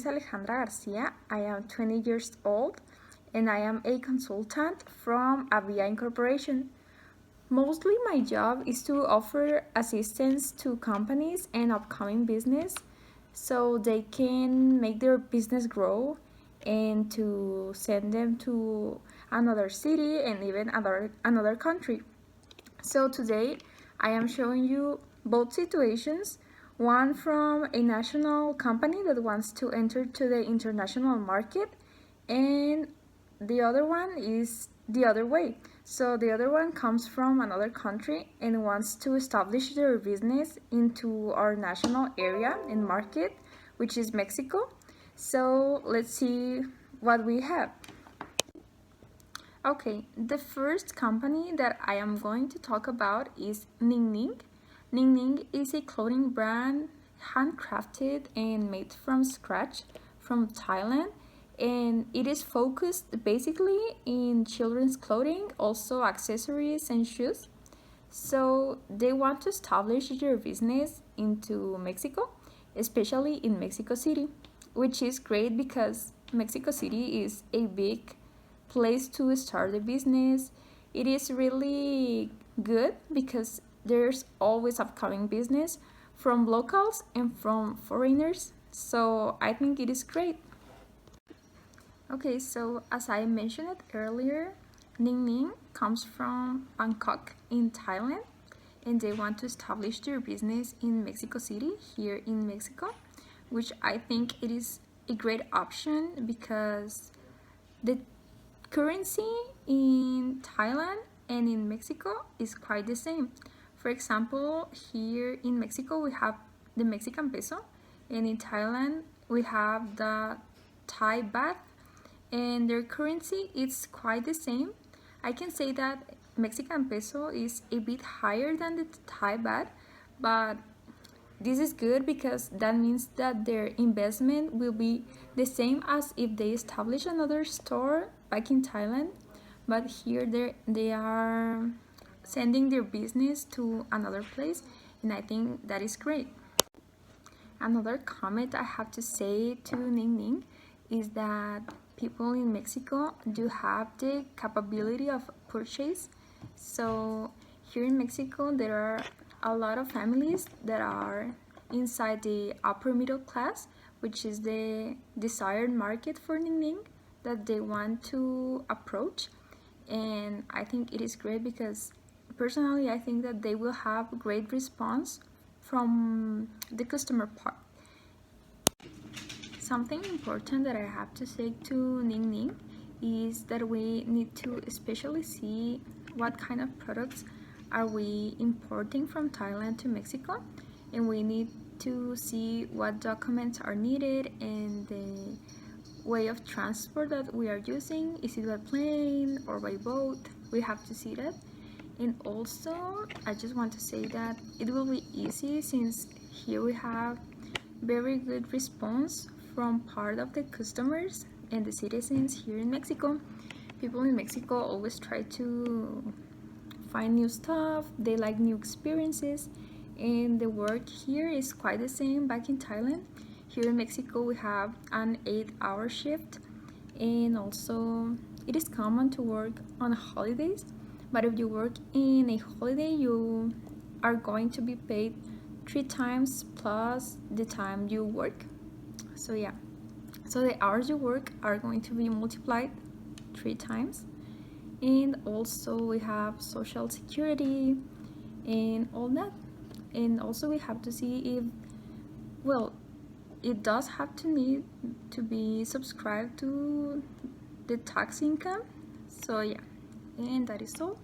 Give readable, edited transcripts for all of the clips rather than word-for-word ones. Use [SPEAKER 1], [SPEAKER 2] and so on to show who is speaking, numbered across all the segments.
[SPEAKER 1] is Alejandra Garcia. I am 20 years old and I am a consultant from Avia Incorporation. Mostly my job is to offer assistance to companies and upcoming business so they can make their business grow and to send them to another city and even another country. So today I am showing you both situations, one from a national company that wants to enter to the international market, and the other one is the other way. So the other one comes from another country and wants to establish their business into our national area and market, which is Mexico. So let's see what we have. Okay, the first company that I am going to talk about is Ning Ning. Ning Ning is a clothing brand handcrafted and made from scratch from Thailand, and it is focused basically in children's clothing, also accessories and shoes. So they want to establish their business into Mexico, especially in Mexico City, which is great because Mexico City is a big place to start a business. It is really good because there's always upcoming business from locals and from foreigners. So I think it is great. Okay, so as I mentioned it earlier, Ning Ning comes from Bangkok in Thailand and they want to establish their business in Mexico City, here in Mexico, which I think it is a great option because the currency in Thailand and in Mexico is quite the same. For example, here in Mexico we have the Mexican peso, and in Thailand we have the Thai baht, and their currency is quite the same. I can say that Mexican peso is a bit higher than the Thai baht, but this is good because that means that their investment will be the same as if they establish another store back in Thailand, but here they are sending their business to another place, and I think that is great. Another comment I have to say to Ning Ning is that people in Mexico do have the capability of purchase. So here in Mexico there are a lot of families that are inside the upper middle class, which is the desired market for Ning Ning that they want to approach. And I think it is great because personally I think that they will have great response from the customer part. Something important that I have to say to Ning Ning is that we need to especially see what kind of products are we importing from Thailand to Mexico, and we need to see what documents are needed and the way of transport that we are using. Is it by plane or by boat? We have to see that. And also I just want to say that it will be easy since here we have very good response from part of the customers and the citizens here in Mexico. People in Mexico always try to find new stuff, they like new experiences, and the work here is quite the same back in Thailand. Here in Mexico we have an 8-hour shift, and also it is common to work on holidays, but if you work in a holiday you are going to be paid 3 times plus the time you work. So yeah, so the hours you work are going to be multiplied 3 times. And also we have social security and all that. And also we have to see if, well, it does have to need to be subscribed to the tax income. So yeah, and that is all.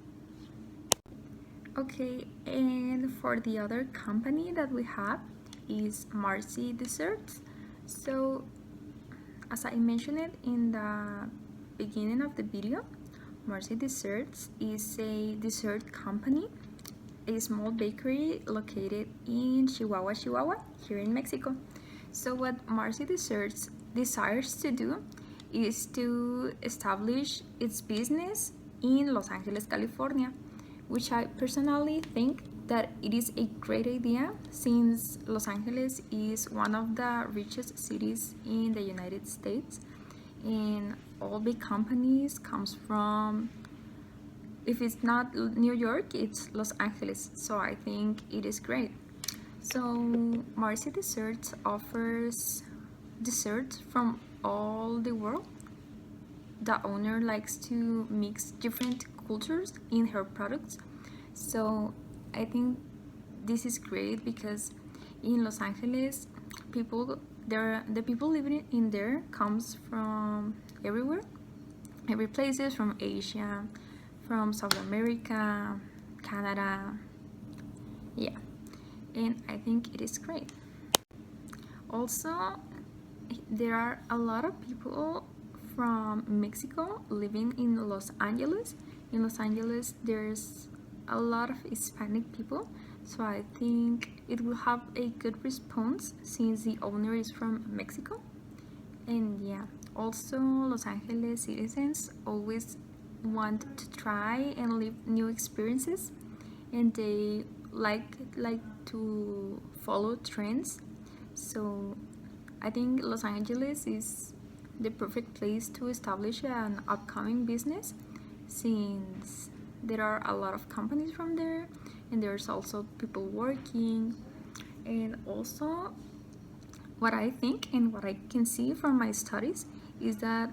[SPEAKER 1] Okay, and for the other company that we have is Marcy Desserts. So as I mentioned it in the beginning of the video, Marcy Desserts is a dessert company, a small bakery located in Chihuahua, here in Mexico. So what Marcy Desserts desires to do is to establish its business in Los Angeles, California, which I personally think that it is a great idea since Los Angeles is one of the richest cities in the United States, and all big companies comes from, if it's not New York, it's Los Angeles. So I think it is great. So Marcy Desserts offers desserts from all the world. The owner likes to mix different cultures in her products. So I think this is great because in Los Angeles, the people living in there comes from everywhere, every places from Asia, from South America, Canada, yeah, and I think it is great. Also, there are a lot of people from Mexico living in Los Angeles. In Los Angeles, there's a lot of Hispanic people, so I think it will have a good response since the owner is from Mexico. And yeah, also Los Angeles citizens always want to try and live new experiences, and they like to follow trends. So I think Los Angeles is the perfect place to establish an upcoming business since there are a lot of companies from there, and there's also people working. And also what I think and what I can see from my studies is that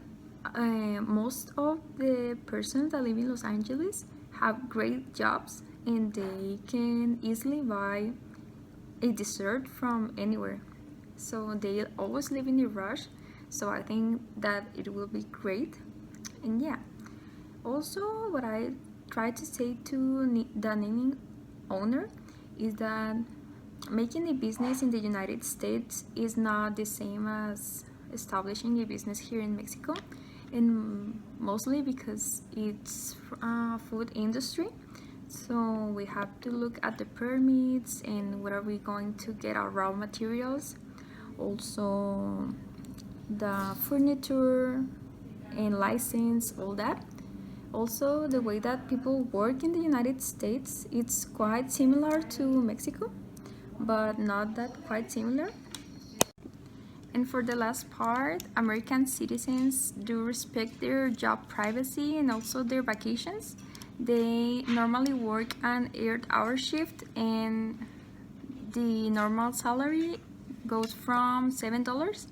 [SPEAKER 1] most of the persons that live in Los Angeles have great jobs, and they can easily buy a dessert from anywhere. So they always live in a rush. So I think that it will be great. And yeah, also what I try to say to the Ningning owner is that making a business in the United States is not the same as establishing a business here in Mexico, and mostly because it's a food industry. So we have to look at the permits and where are we going to get our raw materials, also the furniture and license, all that. Also, the way that people work in the United States, it's quite similar to Mexico, but not that quite similar. And for the last part, American citizens do respect their job privacy and also their vacations. They normally work an 8-hour shift, and the normal salary goes from $7.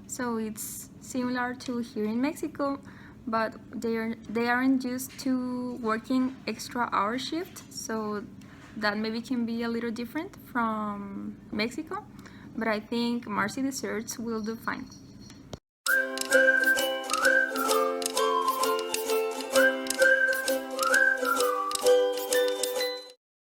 [SPEAKER 1] So it's similar to here in Mexico, but they aren't used to working extra hour shift, so that maybe can be a little different from Mexico, but I think Marcy Desserts will do fine.